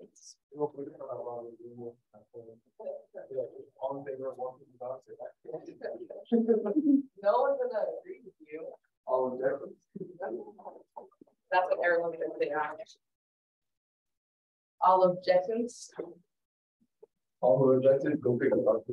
It's real quick about a lot of the all in favor of walking the dogs. No one's gonna agree with you. All in favor. That's what everyone's gonna say. All objections. All objections, go pick it up.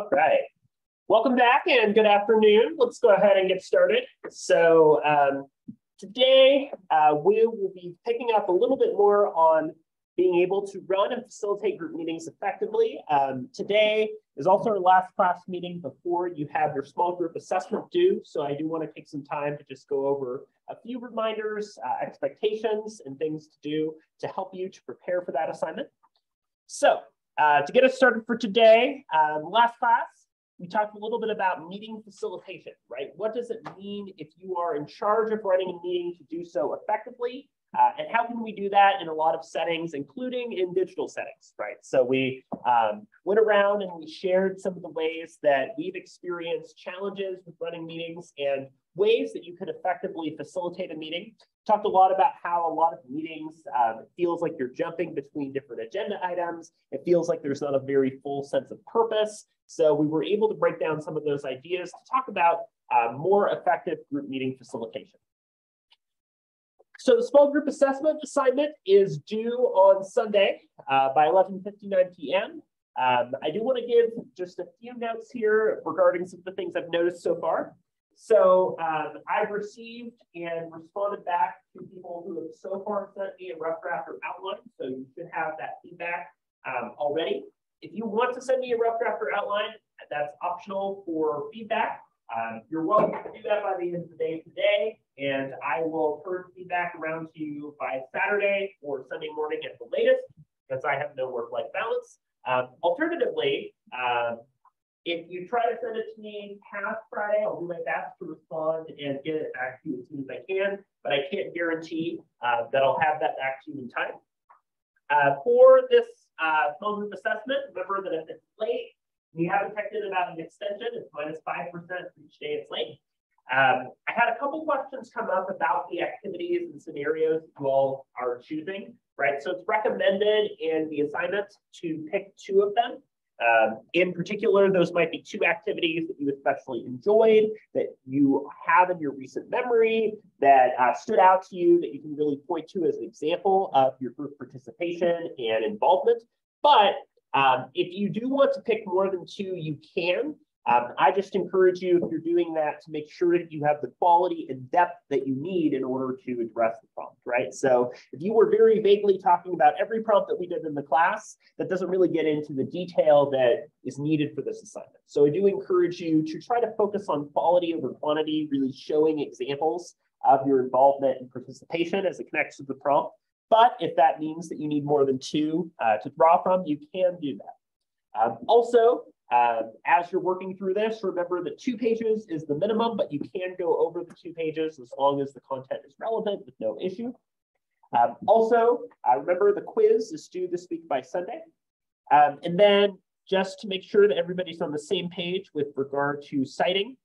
All right. Welcome back and good afternoon. Let's go ahead and get started. So today we will be picking up a little bit more on being able to run and facilitate group meetings effectively. Today is also our last class meeting before you have your small group assessment due. So I do want to take some time to just go over a few reminders, expectations, and things to do to help you to prepare for that assignment. So to get us started for today, last class, we talked a little bit about meeting facilitation, right? What does it mean if you are in charge of running a meeting to do so effectively? And how can we do that in a lot of settings, including in digital settings, right? So we went around and we shared some of the ways that we've experienced challenges with running meetings and ways that you could effectively facilitate a meeting. Talked a lot about how a lot of meetings, it feels like you're jumping between different agenda items. It feels like there's not a very full sense of purpose. So we were able to break down some of those ideas to talk about more effective group meeting facilitation. So the small group assessment assignment is due on Sunday by 11:59 p.m. I do want to give just a few notes here regarding some of the things I've noticed so far. So I've received and responded back to people who have so far sent me a rough draft or outline. So you should have that feedback already. If you want to send me a rough draft or outline, that's optional for feedback. You're welcome to do that by the end of the day today, and I will turn feedback around to you by Saturday or Sunday morning at the latest, because I have no work-life balance. Alternatively, if you try to send it to me past Friday, I'll do my best to respond and get it back to you as soon as I can, but I can't guarantee that I'll have that back to you in time. For this small group assessment, remember that if it's late, you haven't checked in about an extension, it's -5% for each day it's late. I had a couple questions come up about the activities and scenarios you all are choosing, right? So it's recommended in the assignment to pick 2 of them. In particular, those might be 2 activities that you especially enjoyed, that you have in your recent memory, that stood out to you, that you can really point to as an example of your group participation and involvement. But if you do want to pick more than 2, you can. I just encourage you, if you're doing that, to make sure that you have the quality and depth that you need in order to address the prompt, right? So if you were very vaguely talking about every prompt that we did in the class, that doesn't really get into the detail that is needed for this assignment. So I do encourage you to try to focus on quality over quantity, really showing examples of your involvement and participation as it connects to the prompt. But if that means that you need more than 2 to draw from, you can do that. Also, as you're working through this, remember that 2 pages is the minimum, but you can go over the 2 pages as long as the content is relevant with no issue. Also, remember the quiz is due this week by Sunday. And then just to make sure that everybody's on the same page with regard to citing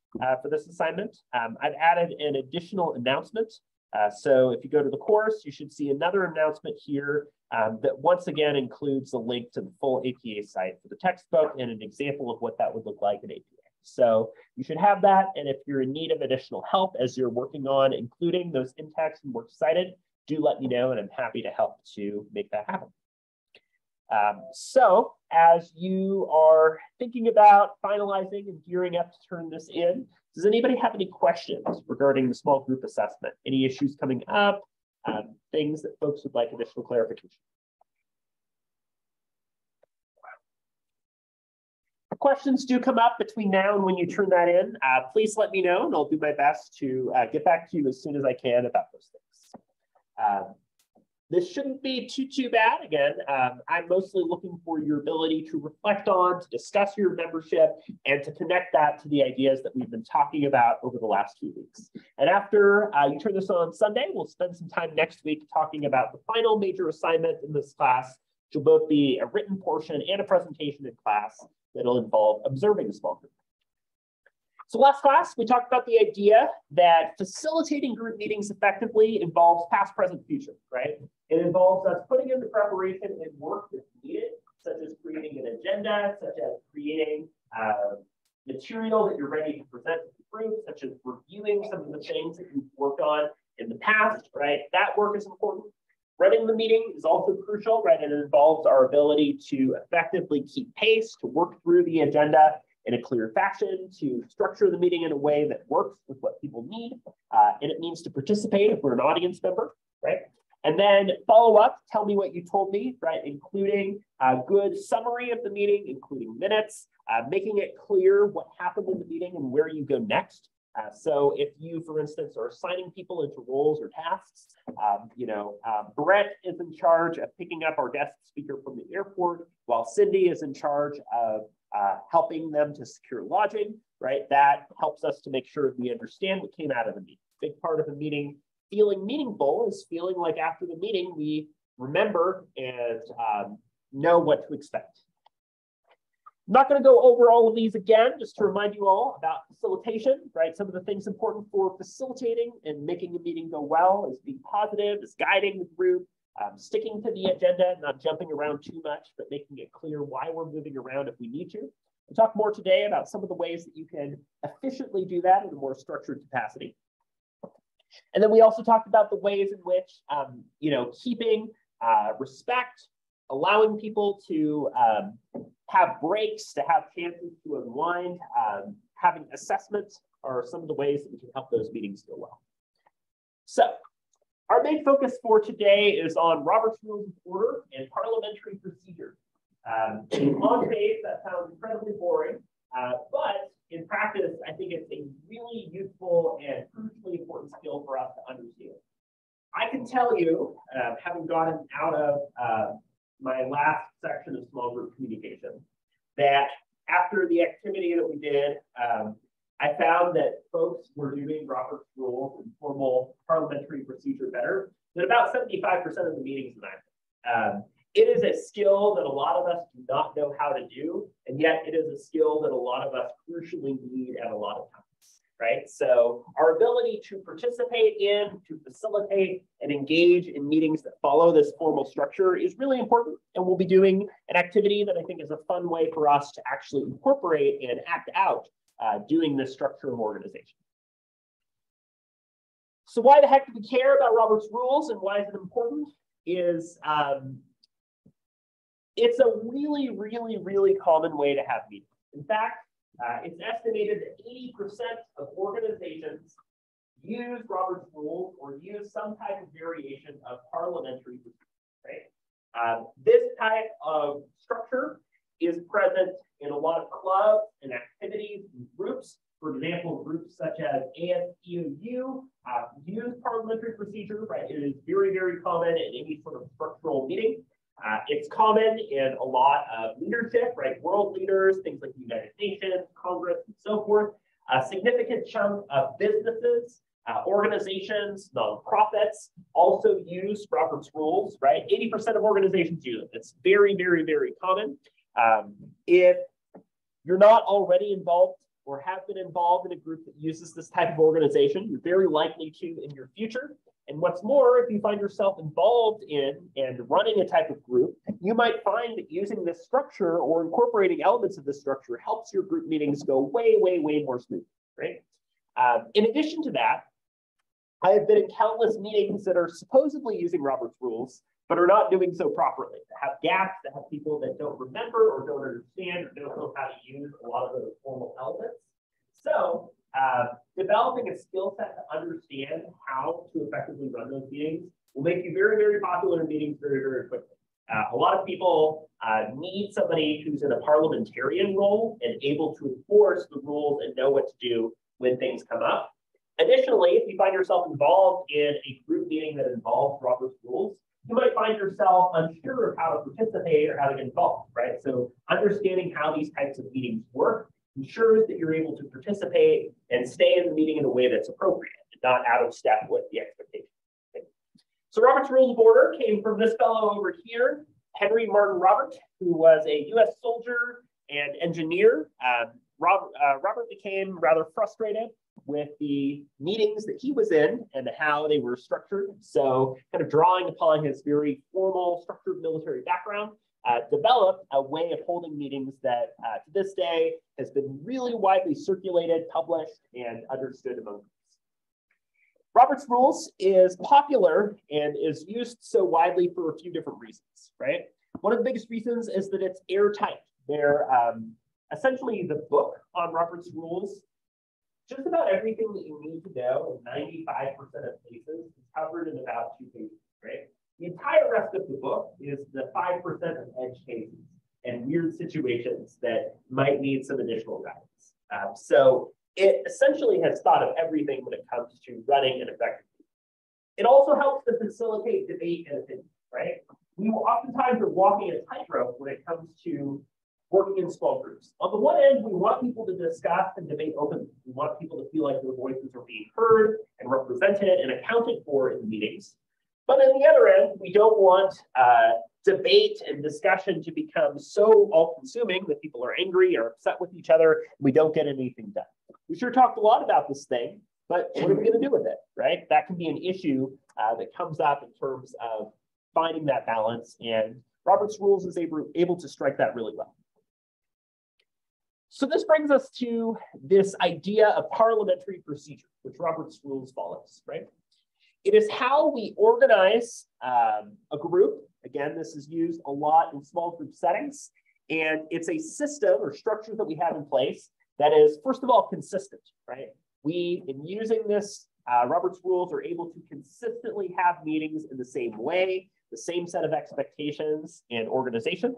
for this assignment, I've added an additional announcement. So if you go to the course, you should see another announcement here that once again includes a link to the full APA site for the textbook and an example of what that would look like in APA. So you should have that. And if you're in need of additional help as you're working on including those in-text and works cited, do let me know and I'm happy to help to make that happen. So as you are thinking about finalizing and gearing up to turn this in, does anybody have any questions regarding the small group assessment? Any issues coming up, things that folks would like additional clarification? If questions do come up between now and when you turn that in, please let me know and I'll do my best to get back to you as soon as I can about those things. This shouldn't be too bad. Again, I'm mostly looking for your ability to reflect on, to discuss your membership, and to connect that to the ideas that we've been talking about over the last few weeks. And after you turn this on Sunday, we'll spend some time next week talking about the final major assignment in this class, which will both be a written portion and a presentation in class that'll involve observing a small group. So last class, we talked about the idea that facilitating group meetings effectively involves past, present, future, right? It involves us putting in the preparation and work that's needed, such as creating an agenda, such as creating material that you're ready to present to the group, such as reviewing some of the things that you've worked on in the past, right? That work is important. Running the meeting is also crucial, right? And it involves our ability to effectively keep pace, to work through the agenda, in a clear fashion, to structure the meeting in a way that works with what people need, and it means to participate if we're an audience member, right? And then follow up, tell me what you told me, right? Including a good summary of the meeting, including minutes, making it clear what happened in the meeting and where you go next. So if you, for instance, are assigning people into roles or tasks, Brett is in charge of picking up our guest speaker from the airport, while Cindy is in charge of helping them to secure lodging, right? That helps us to make sure we understand what came out of the meeting. Big part of the meeting feeling meaningful is feeling like after the meeting, we remember and know what to expect. I'm not going to go over all of these again, just to remind you all about facilitation, right? Some of the things important for facilitating and making a meeting go well is being positive, is guiding the group, sticking to the agenda, not jumping around too much, but making it clear why we're moving around if we need to. We'll talk more today about some of the ways that you can efficiently do that in a more structured capacity. And then we also talked about the ways in which, keeping respect, allowing people to have breaks, to have chances to unwind, having assessments are some of the ways that we can help those meetings go well. So our main focus for today is on Robert's Rules of Order and parliamentary procedure. On page, that sounds incredibly boring, but in practice, I think it's a really useful and crucially important skill for us to understand. I can tell you, having gotten out of my last section of small group communication, that after the activity that we did, I found that folks were doing Robert's Rules and formal parliamentary procedure better than about 75% of the meetings that I'm in. It is a skill that a lot of us do not know how to do, and yet it is a skill that a lot of us crucially need at a lot of times, right? So our ability to participate in, to facilitate, and engage in meetings that follow this formal structure is really important, and we'll be doing an activity that I think is a fun way for us to actually incorporate and act out doing this structure of organization. So why the heck do we care about Robert's Rules and why is it important? It's a really, really, really common way to have meetings. In fact, it's estimated that 80% of organizations use Robert's Rules or use some type of variation of parliamentary procedure, right? This type of structure is present in a lot of clubs and activities and groups. For example, groups such as ASPOU use parliamentary procedure, right? It is very, very common in any sort of structural meeting. It's common in a lot of leadership, right? World leaders, things like the United Nations, Congress, and so forth. A significant chunk of businesses, organizations, nonprofits also use Robert's Rules, right? 80% of organizations use it. It's very, very, very common. If you're not already involved or have been involved in a group that uses this type of organization, you're very likely to in your future. And what's more, if you find yourself involved in and running a type of group, you might find that using this structure or incorporating elements of this structure helps your group meetings go way, way, way more smoothly, right? In addition to that, I have been in countless meetings that are supposedly using Robert's Rules, but are not doing so properly, that have gaps, that have people that don't remember or don't understand or don't know how to use a lot of those formal elements. So developing a skill set to understand how to effectively run those meetings will make you very, very popular in meetings very, very quickly. A lot of people need somebody who's in a parliamentarian role and able to enforce the rules and know what to do when things come up. Additionally, if you find yourself involved in a group meeting that involves Robert's Rules, you might find yourself unsure of how to participate or how to get involved, right? So understanding how these types of meetings work ensures that you're able to participate and stay in the meeting in a way that's appropriate and not out of step with the expectations. Okay. So Robert's Rules of Order came from this fellow over here, Henry Martin Robert, who was a US soldier and engineer. Robert became rather frustrated with the meetings that he was in and how they were structured. So kind of drawing upon his very formal structured military background, developed a way of holding meetings that to this day has been really widely circulated, published, and understood among us. Robert's Rules is popular and is used so widely for a few different reasons, right? One of the biggest reasons is that it's airtight. essentially the book on Robert's Rules. Just about everything that you need to know in 95% of cases is covered in about 2 pages, right? The entire rest of the book is the 5% of edge cases and weird situations that might need some additional guidance. So it essentially has thought of everything when it comes to running an effective team. It also helps to facilitate debate and opinion, right? We oftentimes are walking a tightrope when it comes to working in small groups. On the one end, we want people to discuss and debate openly. We want people to feel like their voices are being heard and represented and accounted for in the meetings. But on the other end, we don't want debate and discussion to become so all-consuming that people are angry or upset with each other, and we don't get anything done. We sure talked a lot about this thing, but what are we going to do with it, right? That can be an issue that comes up in terms of finding that balance, and Robert's Rules is able to strike that really well. So this brings us to this idea of parliamentary procedure, which Robert's Rules follows, right? It is how we organize a group. Again, this is used a lot in small group settings, and it's a system or structure that we have in place that is, first of all, consistent, right? We, in using this, Robert's Rules are able to consistently have meetings in the same way, the same set of expectations and organization.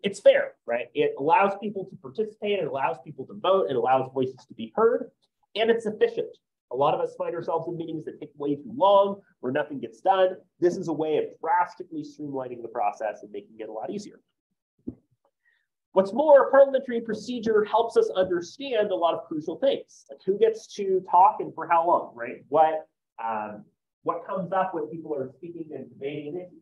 It's fair, right? It allows people to participate, it allows people to vote, it allows voices to be heard, and it's efficient. A lot of us find ourselves in meetings that take way too long, where nothing gets done. This is a way of drastically streamlining the process and making it a lot easier. What's more, parliamentary procedure helps us understand a lot of crucial things, like who gets to talk and for how long, right? What comes up when people are speaking and debating an issue.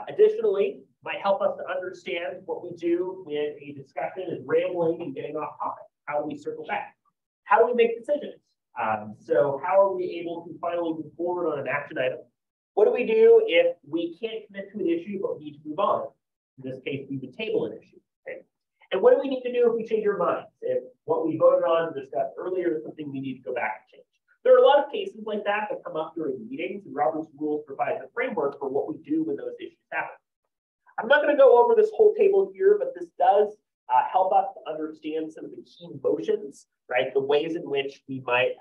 Additionally, might help us to understand what we do when a discussion is rambling and getting off topic. How do we circle back? How do we make decisions? So how are we able to finally move forward on an action item? What do we do if we can't commit to an issue, but we need to move on? In this case, we would table an issue. Okay? And what do we need to do if we change our minds? If what we voted on and discussed earlier is something we need to go back and change? There are a lot of cases like that that come up during meetings, and Robert's Rules provides a framework for what we do when those issues happen. I'm not going to go over this whole table here, but this does help us to understand some of the key motions, right? The ways in which we might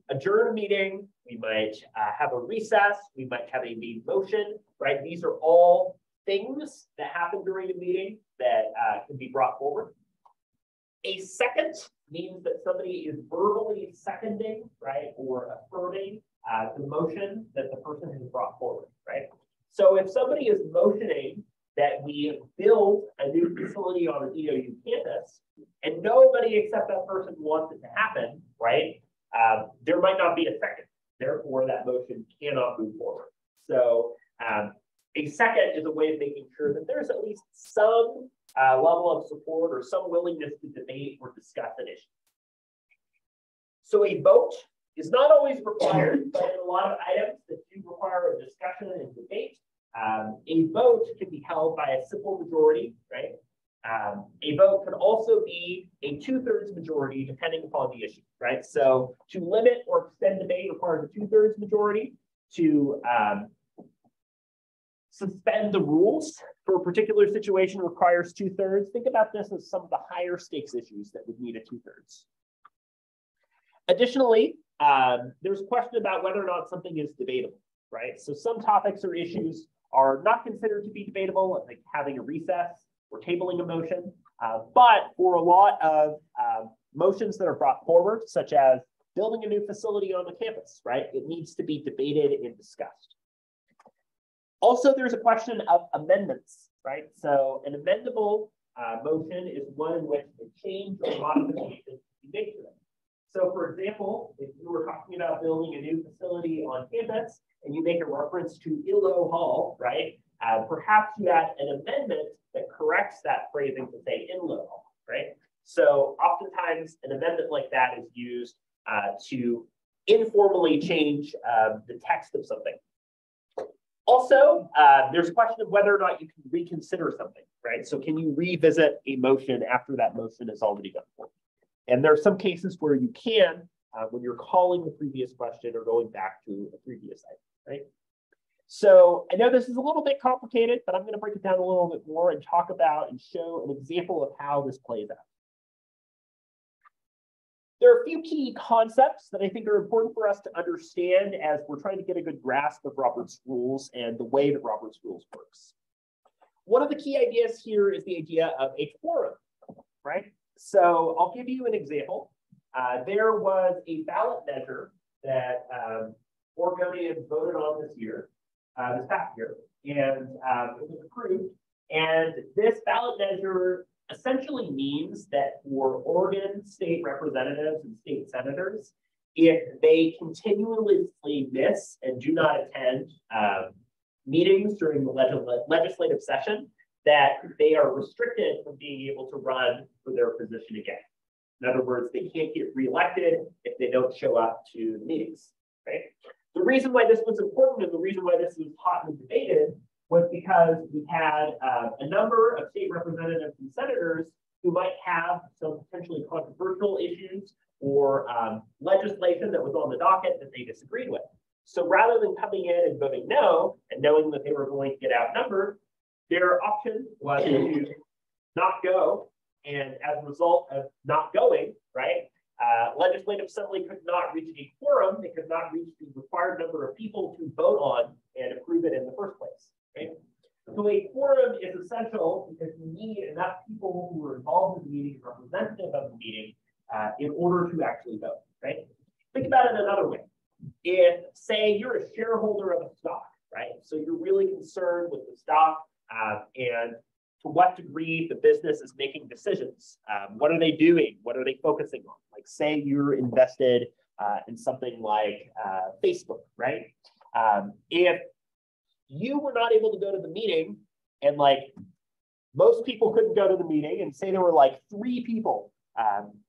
adjourn a meeting, we might have a recess, we might have a main motion, right? These are all things that happen during a meeting that can be brought forward. A second means that somebody is verbally seconding, right, or affirming the motion that the person has brought forward, right? So if somebody is motioning that we build a new facility on an EOU campus, and nobody except that person wants it to happen, right? There might not be a second. Therefore, that motion cannot move forward. So a second is a way of making sure that there's at least some level of support or some willingness to debate or discuss an issue. So a vote is not always required, but in a lot of items that do require a discussion and debate, a vote can be held by a simple majority, right? A vote can also be a 2/3 majority depending upon the issue, right? So to limit or extend debate requires a 2/3 majority. To suspend the rules for a particular situation requires 2/3. Think about this as some of the higher stakes issues that would need a 2/3. Additionally, there's a question about whether or not something is debatable, right? So some topics or issues are not considered to be debatable, like having a recess or tabling a motion. But for a lot of motions that are brought forward, such as building a new facility on the campus, right? It needs to be debated and discussed. Also, there's a question of amendments, right? So an amendable motion is one in which a change or modification can be made to it. So for example, if you were talking about building a new facility on campus and you make a reference to Illo Hall, right? Perhaps you add an amendment that corrects that phrasing to say Inlo Hall, right? So oftentimes an amendment like that is used to informally change the text of something. Also, there's a question of whether or not you can reconsider something, right? So can you revisit a motion after that motion is already done for you? And there are some cases where you can, when you're calling the previous question or going back to a previous item, right? So I know this is a little bit complicated, but I'm going to break it down a little bit more and talk about and show an example of how this plays out. There are a few key concepts that I think are important for us to understand as we're trying to get a good grasp of Robert's rules and the way that Robert's rules works. One of the key ideas here is the idea of a quorum, right? So I'll give you an example. There was a ballot measure that Oregonians voted on this past year, and it was approved. And this ballot measure essentially means that for Oregon state representatives and state senators, if they continuously miss and do not attend meetings during the legislative session, that they are restricted from being able to run for their position again. In other words, they can't get reelected if they don't show up to the meetings, right? The reason why this was important and the reason why this was hotly debated was because we had a number of state representatives and senators who might have some potentially controversial issues or legislation that was on the docket that they disagreed with. So rather than coming in and voting no, and knowing that they were going to get outnumbered, their option was to not go. And as a result of not going, right, legislative assembly could not reach a quorum. They could not reach the required number of people to vote on and approve it in the first place. Right? So a quorum is essential because you need enough people who are involved in the meeting, representative of the meeting, in order to actually vote, right? Think about it another way. If, say, you're a shareholder of a stock, right? So you're really concerned with the stock and to what degree the business is making decisions. What are they doing? What are they focusing on? Like, say you're invested in something like Facebook, right? If you were not able to go to the meeting and like most people couldn't go to the meeting and say there were like 3 people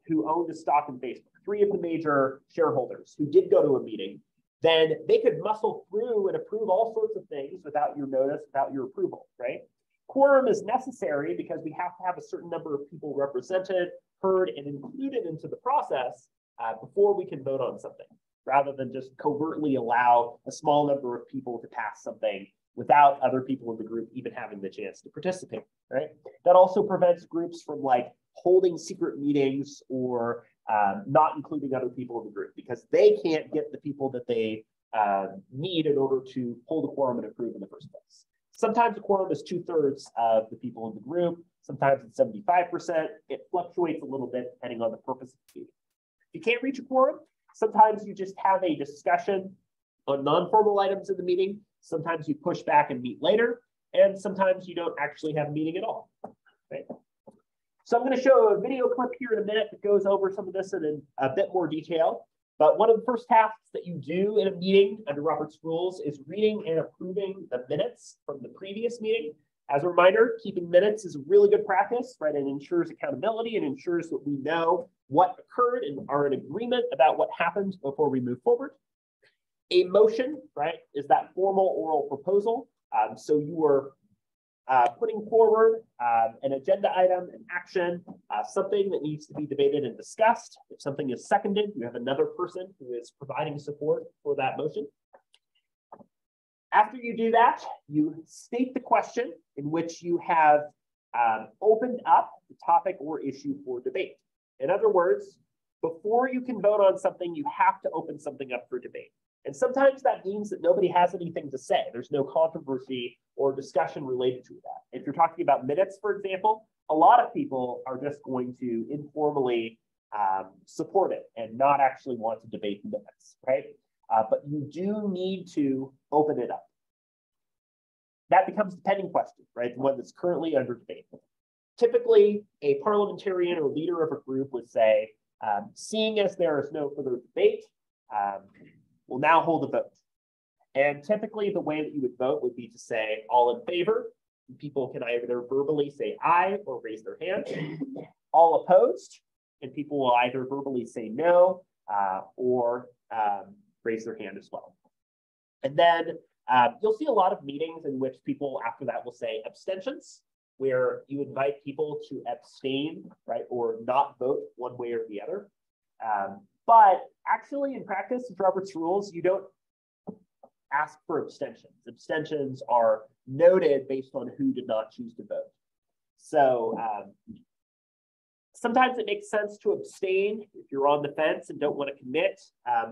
who owned a stock in Facebook, 3 of the major shareholders who did go to a meeting, then they could muscle through and approve all sorts of things without your notice, without your approval, right? Quorum is necessary because we have to have a certain number of people represented, heard, and included into the process before we can vote on something, rather than just covertly allow a small number of people to pass something without other people in the group even having the chance to participate, right? That also prevents groups from like holding secret meetings or not including other people in the group because they can't get the people that they need in order to hold a quorum and approve in the first place. Sometimes a quorum is 2/3 of the people in the group. Sometimes it's 75%. It fluctuates a little bit depending on the purpose of the meeting. If you can't reach a quorum, sometimes you just have a discussion on non-formal items in the meeting. Sometimes you push back and meet later. And sometimes you don't actually have a meeting at all. Right? So I'm going to show a video clip here in a minute that goes over some of this in a bit more detail. But one of the first tasks that you do in a meeting under Robert's rules is reading and approving the minutes from the previous meeting. As a reminder, keeping minutes is a really good practice, right? It ensures accountability and ensures that we know what occurred and are in agreement about what happened before we move forward. A motion, right, is that formal oral proposal. So you are putting forward an agenda item, an action, something that needs to be debated and discussed. If something is seconded, you have another person who is providing support for that motion. After you do that, you state the question in which you have opened up the topic or issue for debate. In other words, before you can vote on something, you have to open something up for debate. And sometimes that means that nobody has anything to say. There's no controversy or discussion related to that. If you're talking about minutes, for example, a lot of people are just going to informally support it and not actually want to debate the minutes, right? But you do need to open it up. That becomes the pending question, right? The one that's currently under debate. Typically, a parliamentarian or leader of a group would say, seeing as there is no further debate, we'll now hold a vote. And typically the way that you would vote would be to say all in favor. People can either verbally say aye or raise their hand. All opposed, and people will either verbally say no or raise their hand as well. And then you'll see a lot of meetings in which people after that will say abstentions, where you invite people to abstain, right, or not vote one way or the other. But actually, in practice, with Robert's rules, you don't ask for abstentions. Abstentions are noted based on who did not choose to vote. So Sometimes it makes sense to abstain if you're on the fence and don't want to commit.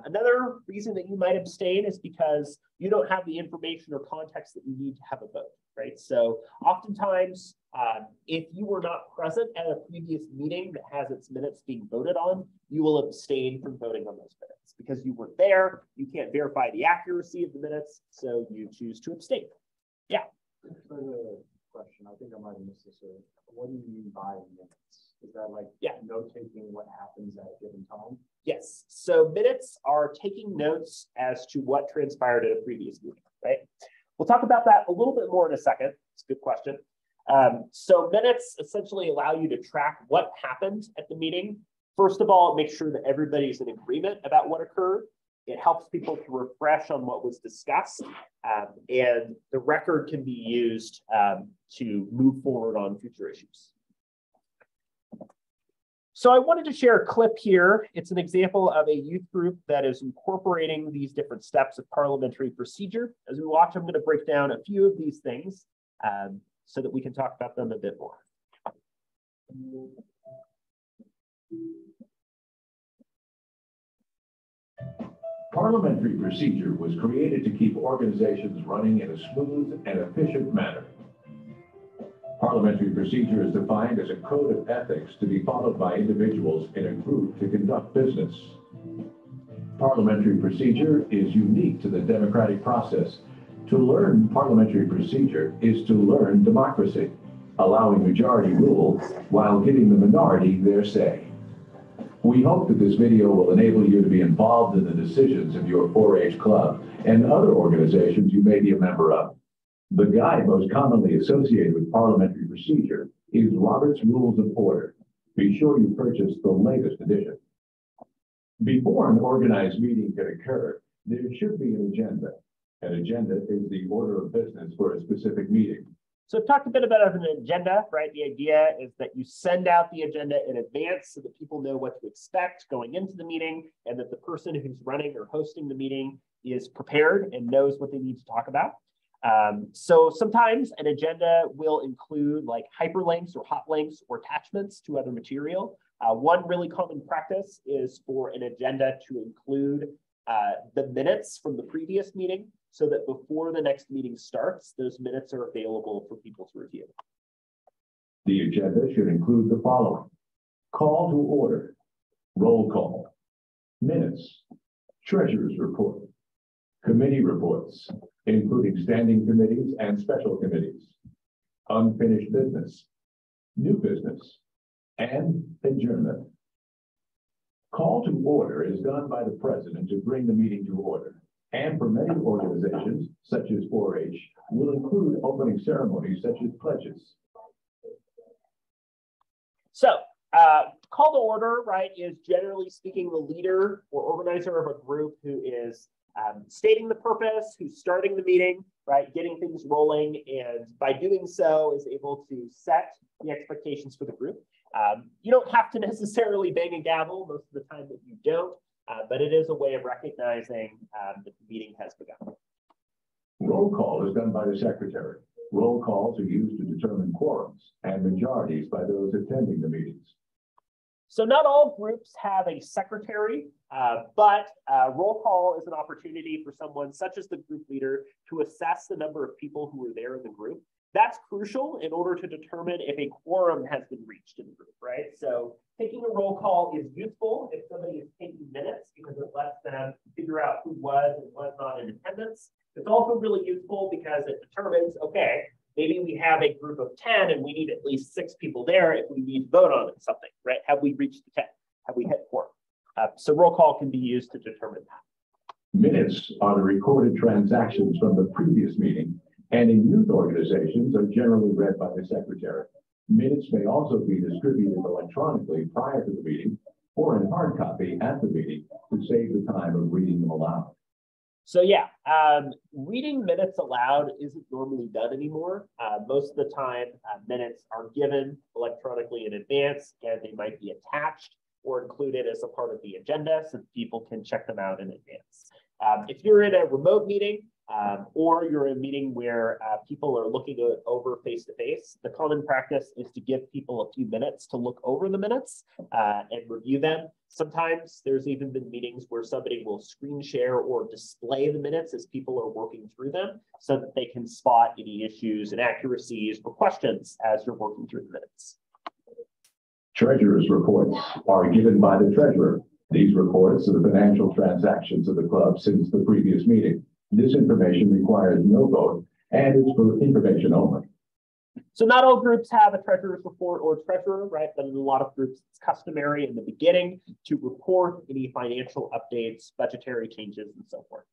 Another reason that you might abstain is because you don't have the information or context that you need to have a vote, right? So oftentimes, if you were not present at a previous meeting that has its minutes being voted on, you will abstain from voting on those minutes because you weren't there, you can't verify the accuracy of the minutes, so you choose to abstain. Yeah. Question. I think I might have missed this earlier. What do you mean by minutes? Is that like notating what happens at a given time? Yes. So minutes are taking notes as to what transpired at a previous meeting, right? We'll talk about that a little bit more in a second. It's a good question. So minutes essentially allow you to track what happened at the meeting. First of all, make sure that everybody's in agreement about what occurred. It helps people to refresh on what was discussed, and the record can be used to move forward on future issues. So I wanted to share a clip here. It's an example of a youth group that is incorporating these different steps of parliamentary procedure. As we watch, I'm going to break down a few of these things so that we can talk about them a bit more. Parliamentary procedure was created to keep organizations running in a smooth and efficient manner. Parliamentary procedure is defined as a code of ethics to be followed by individuals in a group to conduct business. Parliamentary procedure is unique to the democratic process. To learn parliamentary procedure is to learn democracy, allowing majority rule while giving the minority their say. We hope that this video will enable you to be involved in the decisions of your 4-H club and other organizations you may be a member of. The guide most commonly associated with parliamentary procedure is Robert's Rules of Order. Be sure you purchase the latest edition. Before an organized meeting can occur, there should be an agenda. An agenda is the order of business for a specific meeting. So I've talked a bit about an agenda, right? The idea is that you send out the agenda in advance so that people know what to expect going into the meeting, and that the person who's running or hosting the meeting is prepared and knows what they need to talk about. So sometimes an agenda will include like hyperlinks or hot links or attachments to other material. One really common practice is for an agenda to include the minutes from the previous meeting, so that before the next meeting starts, those minutes are available for people to review. The agenda should include the following: call to order, roll call, minutes, treasurer's report, committee reports, including standing committees and special committees, unfinished business, new business, and adjournment. Call to order is done by the president to bring the meeting to order, and for many organizations, such as 4-H, will include opening ceremonies such as pledges. So, call to order, right, is generally speaking the leader or organizer of a group who is stating the purpose, who's starting the meeting, right, getting things rolling, and by doing so is able to set the expectations for the group. You don't have to necessarily bang a gavel most of the time that you don't, but it is a way of recognizing that the meeting has begun. Roll call is done by the secretary. Roll calls are used to determine quorums and majorities by those attending the meetings. So not all groups have a secretary, but roll call is an opportunity for someone such as the group leader to assess the number of people who are there in the group. That's crucial in order to determine if a quorum has been reached in the group, right? So taking a roll call is useful if somebody is taking minutes because it lets them figure out who was and was not in attendance. It's also really useful because it determines, okay, maybe we have a group of 10 and we need at least 6 people there if we need to vote on something, right? Have we reached the 10? Have we hit quorum? So roll call can be used to determine that. Minutes are the recorded transactions from the previous meeting, and in youth organizations are generally read by the secretary. Minutes may also be distributed electronically prior to the meeting or in hard copy at the meeting to save the time of reading them aloud. So yeah, reading minutes aloud isn't normally done anymore. Most of the time, minutes are given electronically in advance, and they might be attached or included as a part of the agenda so people can check them out in advance. If you're in a remote meeting, or you're in a meeting where people are looking over face-to-face, the common practice is to give people a few minutes to look over the minutes and review them. Sometimes there's even been meetings where somebody will screen share or display the minutes as people are working through them so that they can spot any issues, inaccuracies, or questions as you're working through the minutes. Treasurer's reports are given by the treasurer. These reports are the financial transactions of the club since the previous meeting. This information requires no vote and is for information only. So not all groups have a treasurer's report or treasurer, right? But in a lot of groups, it's customary in the beginning to report any financial updates, budgetary changes, and so forth.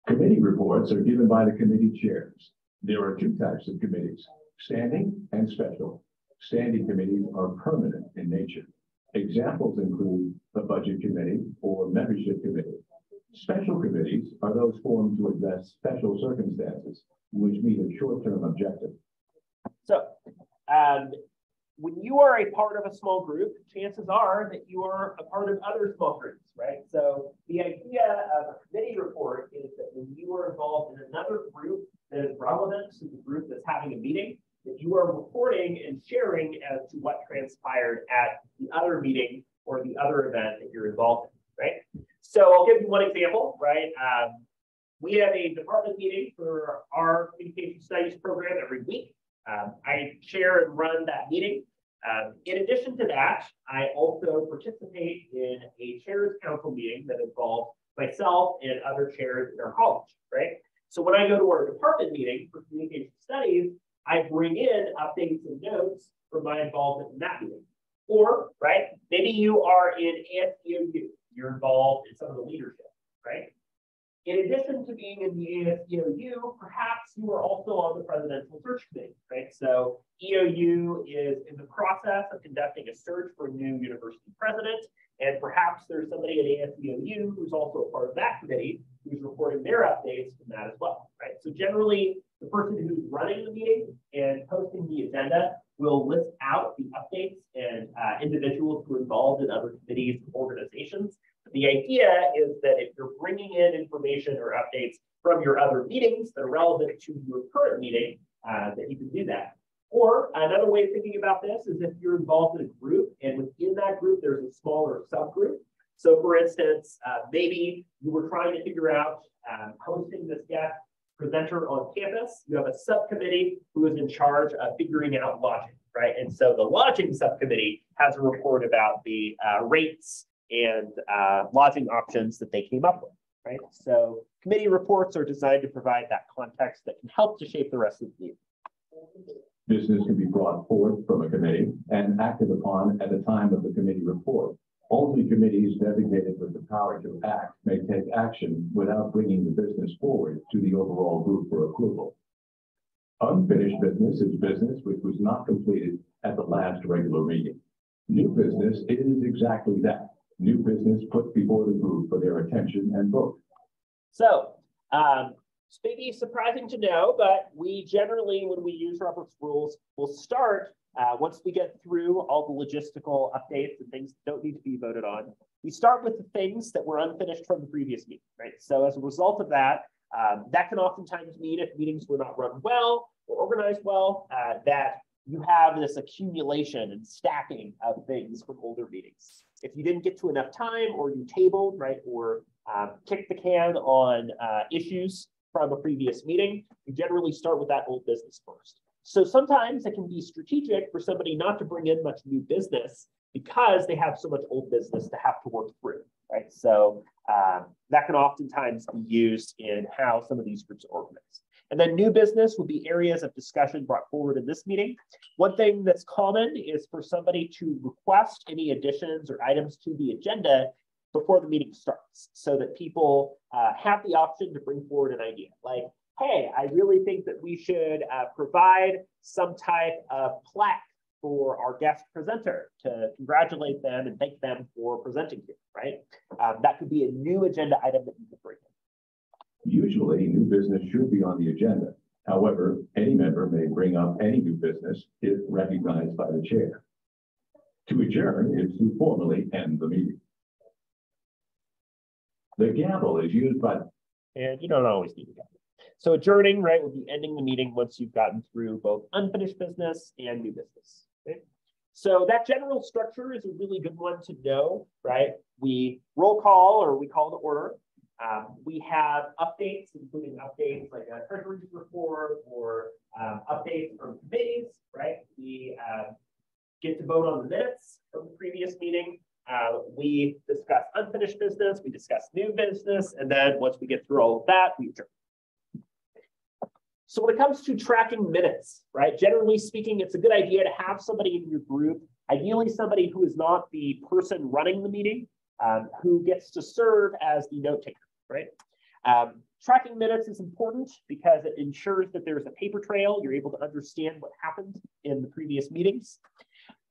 Committee reports are given by the committee chairs. There are two types of committees, standing and special. Standing committees are permanent in nature. Examples include the budget committee or membership committee. Special committees are those formed to address special circumstances which meet a short-term objective. So, when you are a part of a small group, chances are that you are a part of other small groups, right? So the idea of a committee report is that when you are involved in another group that is relevant to the group that's having a meeting, that you are reporting and sharing as to what transpired at the other meeting or the other event that you're involved in, right? So I'll give you one example, right? We have a department meeting for our communication studies program every week. I chair and run that meeting. In addition to that, I also participate in a chair's council meeting that involves myself and other chairs in our college, right? So when I go to our department meeting for communication studies, I bring in updates and notes from my involvement in that meeting. Or, right, maybe you are in ASCOU, you're involved in some of the leadership, right? In addition to being in the ASCOU, perhaps you are also on the presidential search committee, right? So EOU is in the process of conducting a search for a new university president, and perhaps there's somebody at ASCOU who's also a part of that committee who's reporting their updates from that as well, right? So generally, the person who's running the meeting and posting the agenda will list out the updates and individuals who are involved in other committees and organizations. But the idea is that if you're bringing in information or updates from your other meetings that are relevant to your current meeting, that you can do that. Or another way of thinking about this is if you're involved in a group and within that group, there's a smaller subgroup. So for instance, maybe you were trying to figure out hosting this guest presenter on campus. You have a subcommittee who is in charge of figuring out lodging, right? And so the lodging subcommittee has a report about the rates and lodging options that they came up with, right? So committee reports are designed to provide that context that can help to shape the rest of the meeting. Business can be brought forth from a committee and acted upon at the time of the committee report. Only committees designated with the power to act may take action without bringing the business forward to the overall group for approval. Unfinished business is business which was not completed at the last regular meeting. New business is exactly that. New business put before the group for their attention and vote. So, it's maybe surprising to know, but we generally, when we use Robert's rules, will start once we get through all the logistical updates and things that don't need to be voted on. We start with the things that were unfinished from the previous meeting, right? So as a result of that, that can oftentimes mean if meetings were not run well or organized well, that you have this accumulation and stacking of things from older meetings. If you didn't get to enough time or you tabled, right, or kicked the can on issues from a previous meeting, you generally start with that old business first. So sometimes it can be strategic for somebody not to bring in much new business because they have so much old business to have to work through, right? So that can oftentimes be used in how some of these groups are organized. And then new business will be areas of discussion brought forward in this meeting. One thing that's common is for somebody to request any additions or items to the agenda before the meeting starts so that people have the option to bring forward an idea. Like, hey, I really think that we should provide some type of plaque for our guest presenter to congratulate them and thank them for presenting here, right? That could be a new agenda item that you could bring in. Usually, new business should be on the agenda. However, any member may bring up any new business if recognized by the chair. To adjourn is to formally end the meeting. The gavel is used by... And you don't always need a gavel. So adjourning, right, will be ending the meeting once you've gotten through both unfinished business and new business. Okay? So that general structure is a really good one to know, right? We roll call or we call to order. We have updates, including updates like a treasury report or updates from committees, right? We get to vote on the minutes from the previous meeting. We discuss unfinished business, we discuss new business, and then once we get through all of that, we adjourn. So when it comes to tracking minutes, right, generally speaking, it's a good idea to have somebody in your group, ideally somebody who is not the person running the meeting, who gets to serve as the note taker, right? Tracking minutes is important because it ensures that there's a paper trail. You're able to understand what happened in the previous meetings.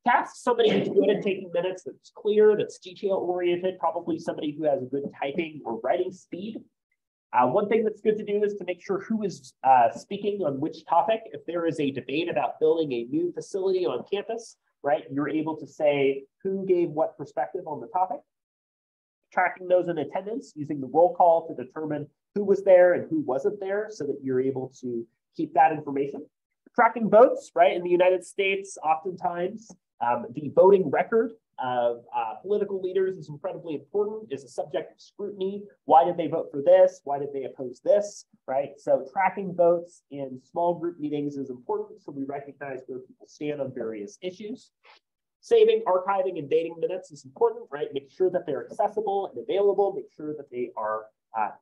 Task somebody who's good at taking minutes, that's clear, that's detail-oriented, probably somebody who has a good typing or writing speed. One thing that's good to do is to make sure who is speaking on which topic. If there is a debate about building a new facility on campus, right, you're able to say who gave what perspective on the topic. Tracking those in attendance, using the roll call to determine who was there and who wasn't there so that you're able to keep that information. Tracking votes, right, in the United States, oftentimes the voting record of political leaders is incredibly important, is a subject of scrutiny. Why did they vote for this? Why did they oppose this, right? So tracking votes in small group meetings is important, so we recognize where people stand on various issues. Saving, archiving, and dating minutes is important, right? Make sure that they're accessible and available, make sure that they are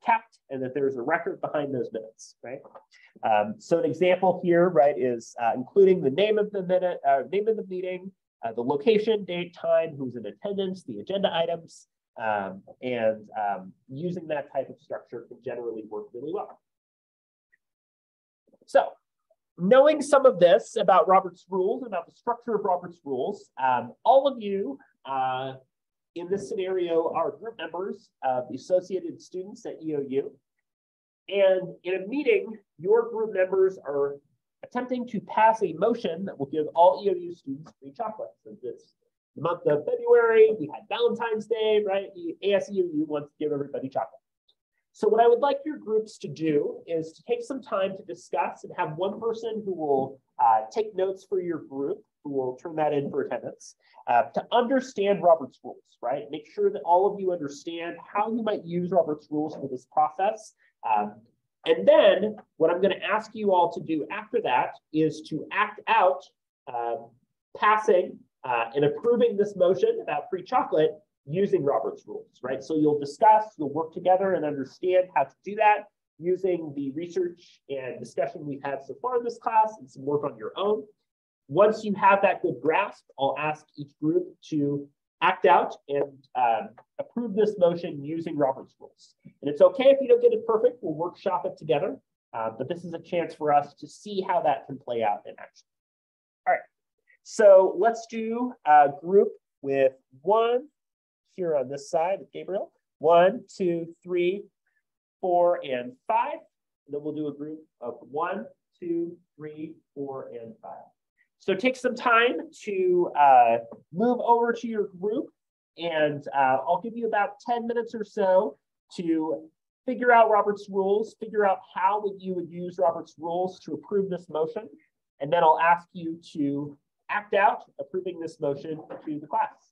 kept and that there's a record behind those minutes, right? So an example here, right, is including the name of the minute, name of the meeting, the location, date, time, who's in attendance, the agenda items, and using that type of structure can generally work really well. So knowing some of this about Robert's Rules, about the structure of Robert's Rules, all of you in this scenario are group members of the Associated Students at EOU. And in a meeting, your group members are attempting to pass a motion that will give all EOU students free chocolate. So this the month of February, we had Valentine's Day, right? The ASEOU wants to give everybody chocolate. So what I would like your groups to do is to take some time to discuss and have one person who will take notes for your group, who will turn that in for attendance, to understand Robert's Rules, right? Make sure that all of you understand how you might use Robert's Rules for this process. And then what I'm going to ask you all to do after that is to act out passing and approving this motion about free chocolate using Robert's Rules, right? So you'll discuss, you'll work together and understand how to do that using the research and discussion we've had so far in this class and some work on your own. Once you have that good grasp, I'll ask each group to act out and approve this motion using Robert's Rules. And it's okay if you don't get it perfect, we'll workshop it together, but this is a chance for us to see how that can play out in action. All right, so let's do a group with one here on this side, Gabriel. 1, 2, 3, 4, and 5. And then we'll do a group of 1, 2, 3, 4, and 5. So take some time to move over to your group, and I'll give you about 10 minutes or so to figure out Robert's Rules, figure out how you would use Robert's Rules to approve this motion, and then I'll ask you to act out approving this motion to the class.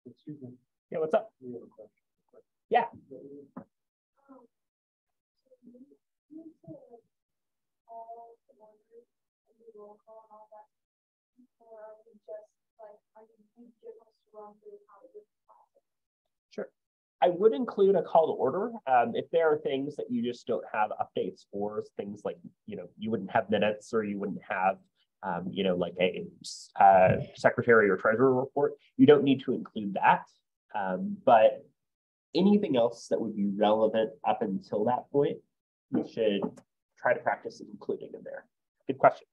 Excuse me. Yeah, what's up? We have a question. Yeah. Sure. I would include a call to order. If there are things that you just don't have updates for, things like, you wouldn't have minutes or you wouldn't have, like a secretary or treasurer report, you don't need to include that. But anything else that would be relevant up until that point, you should try to practice including in there. Good question.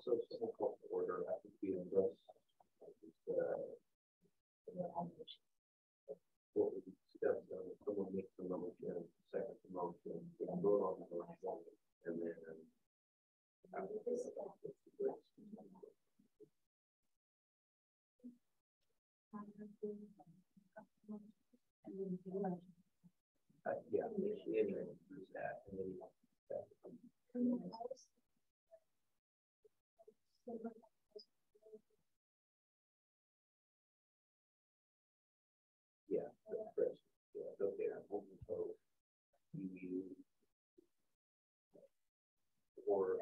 So simple call to order has to be addressed. What we discussed, someone makes the motion, second the motion, we can vote on the motion, and then. Yeah, anyway, that, and then yeah, that's correct. Yeah, okay, I'm hoping so. You or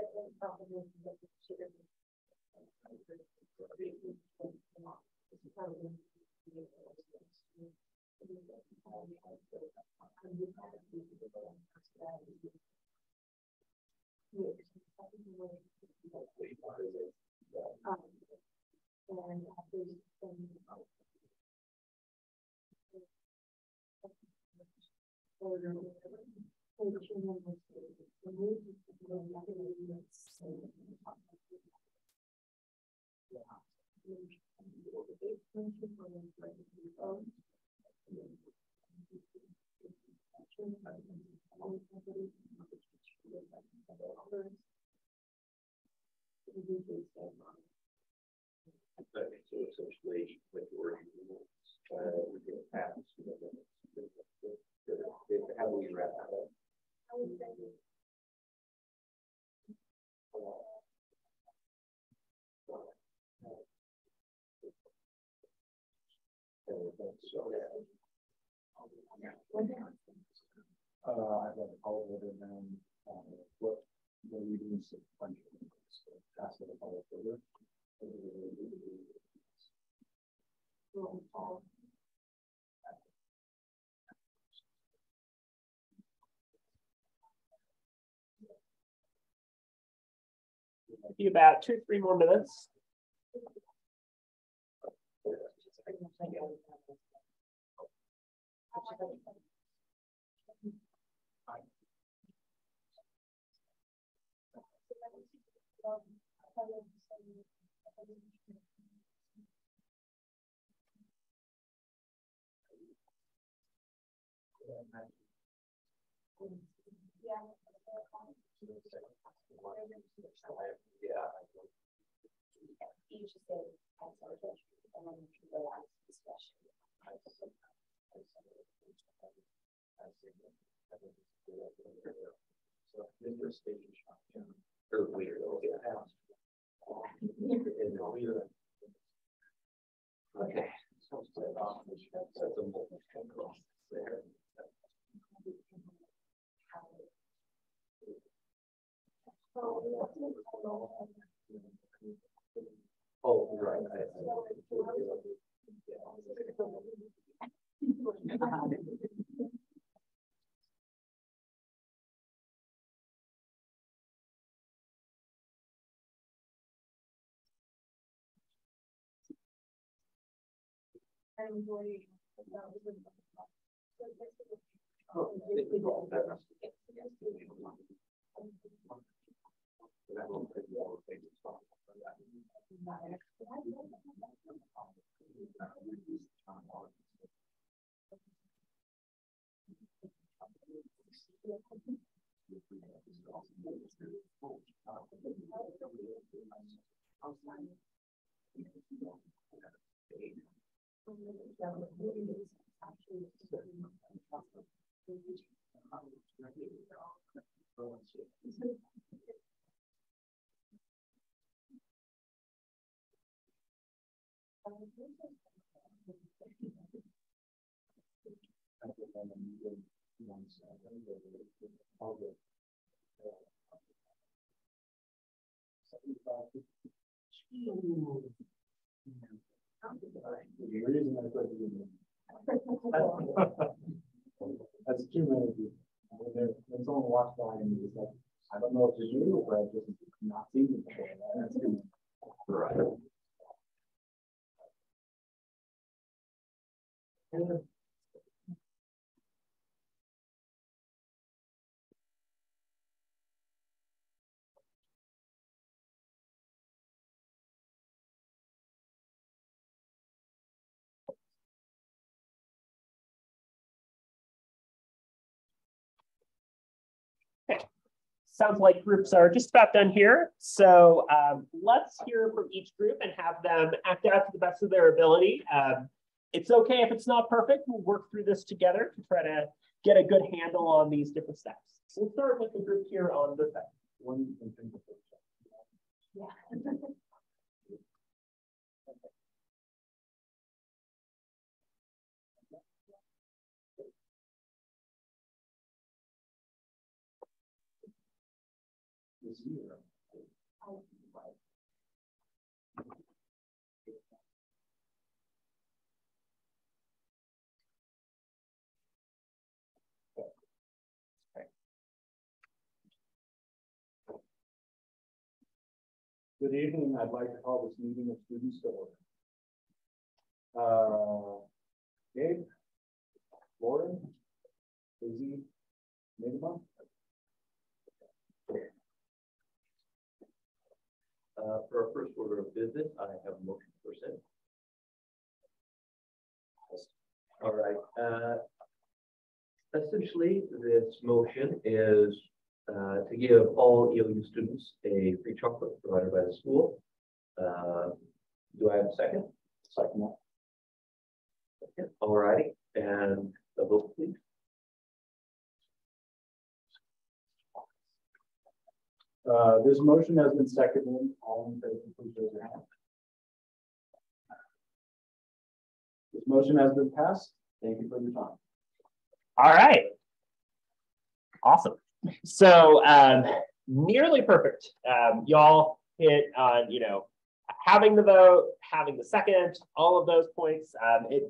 so essentially, majority rules, we can pass. How do we wrap that up? I'd like to call it and then what the reading is sequentially. Ask the follow further. you about 2 or 3 more minutes. Okay. Oh, right. That's too many people. When someone walks by and it's like, I don't know if it's you, but I've just not seen it before. That's too many. Right. Sounds like groups are just about done here. So let's hear from each group and have them act out to the best of their ability. It's okay if it's not perfect. We'll work through this together to try to get a good handle on these different steps. So we'll start with the group here on the side. Yeah. Good evening. I'd like to call this meeting of students to order. Gabe, Lauren, Izzy, Nigma. For our first order of business, I have a motion for consent. All right. Essentially, this motion is to give all ELU students a free chocolate provided by the school. Do I have a second? Second that. Second. All righty. And a vote, please. This motion has been seconded. All in favor, please raise your hand. This motion has been passed. Thank you for your time. All right. Awesome. So nearly perfect. Y'all hit on, having the vote, having the second, all of those points. It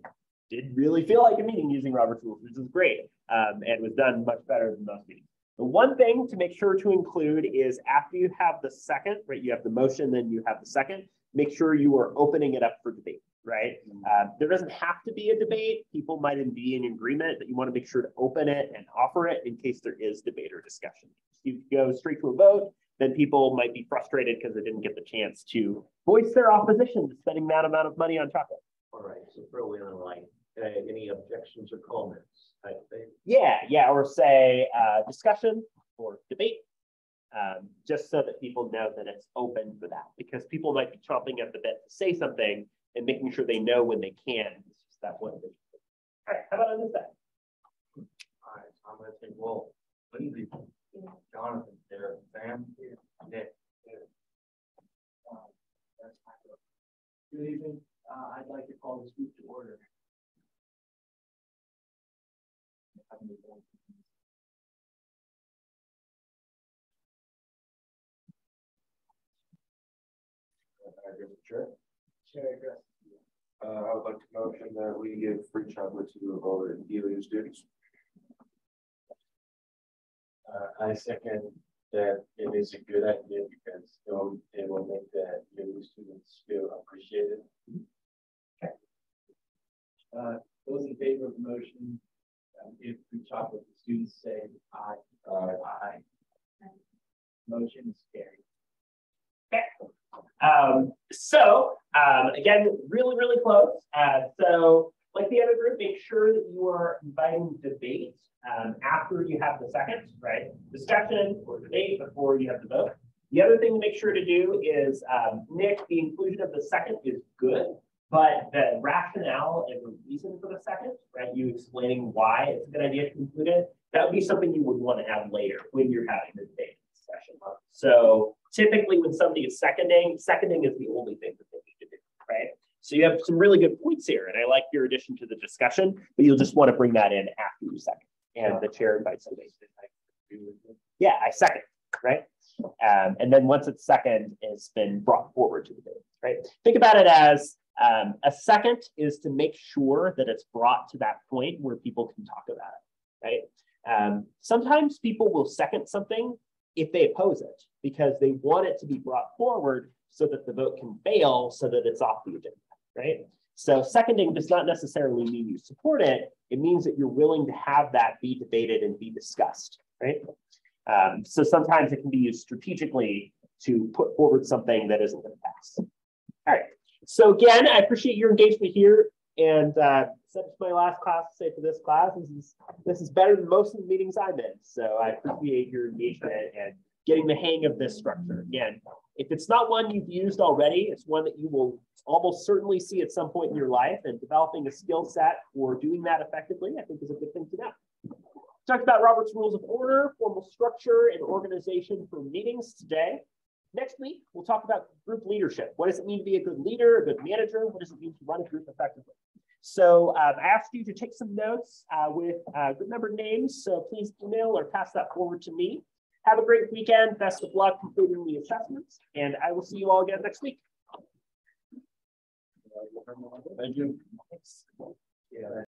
did really feel like a meeting using Robert's rules, which is great, and was done much better than most meetings. The one thing to make sure to include is after you have the second, right? You have the motion, then you have the second. Make sure you are opening it up for debate, right? There doesn't have to be a debate. People might be in agreement that you want to make sure to open it and offer it in case there is debate or discussion. If you go straight to a vote, then people might be frustrated because they didn't get the chance to voice their opposition to spending that amount of money on chocolate. All right, so throw in like any objections or comments type thing. Yeah, or say discussion or debate, just so that people know that it's open for that, because people might be chomping at the bit to say something and making sure they know when they can. It's just that one thing. All right, how about on this side? All right, so I'm going to say, well, Lindsay, Jonathan, there, Sam, Nick. Good evening. I'd like to call this group to order. I would like to motion that we give free chocolate to all the ELU students. I second that it is a good idea because it will make the ELU students feel appreciated. Those in favor of the motion, give free chocolate to students, say aye. Aye. Motion is carried. Again, really close. So like the other group, make sure that you are inviting debate after you have the second, right? Discussion or debate before you have the vote. The other thing to make sure to do is, Nick, the inclusion of the second is good, but the rationale and the reason for the second, right? You explaining why it's a good idea to include it, that would be something you would want to have later when you're having the debate session. So typically when somebody is seconding is the only thing that they need to do, right? So you have some really good points here, and I like your addition to the discussion, but you'll just want to bring that in after you second, and the chair invites debate. Yeah, I second, right? And then once it's second, it's been brought forward to the debate, right? Think about it as a second is to make sure that it's brought to that point where people can talk about it, right? Sometimes people will second something if they oppose it because they want it to be brought forward so that the vote can fail so that it's off the agenda, right? So seconding does not necessarily mean you support it. It means that you're willing to have that be debated and be discussed, right? So sometimes it can be used strategically to put forward something that isn't going to pass. All right. So again, I appreciate your engagement here. And since my last class to say for this class, this is better than most of the meetings I'm in. So I appreciate your engagement and getting the hang of this structure. Again, if it's not one you've used already, it's one that you will almost certainly see at some point in your life, and developing a skill set for doing that effectively, I think is a good thing to know. Talked about Robert's Rules of Order, formal structure, and organization for meetings today. Next week, we'll talk about group leadership. What does it mean to be a good leader, a good manager? What does it mean to run a group effectively? So I asked you to take some notes with group member names. So please email or pass that forward to me. Have a great weekend. Best of luck completing the assessments. And I will see you all again next week. Thank you. Thanks. Yeah.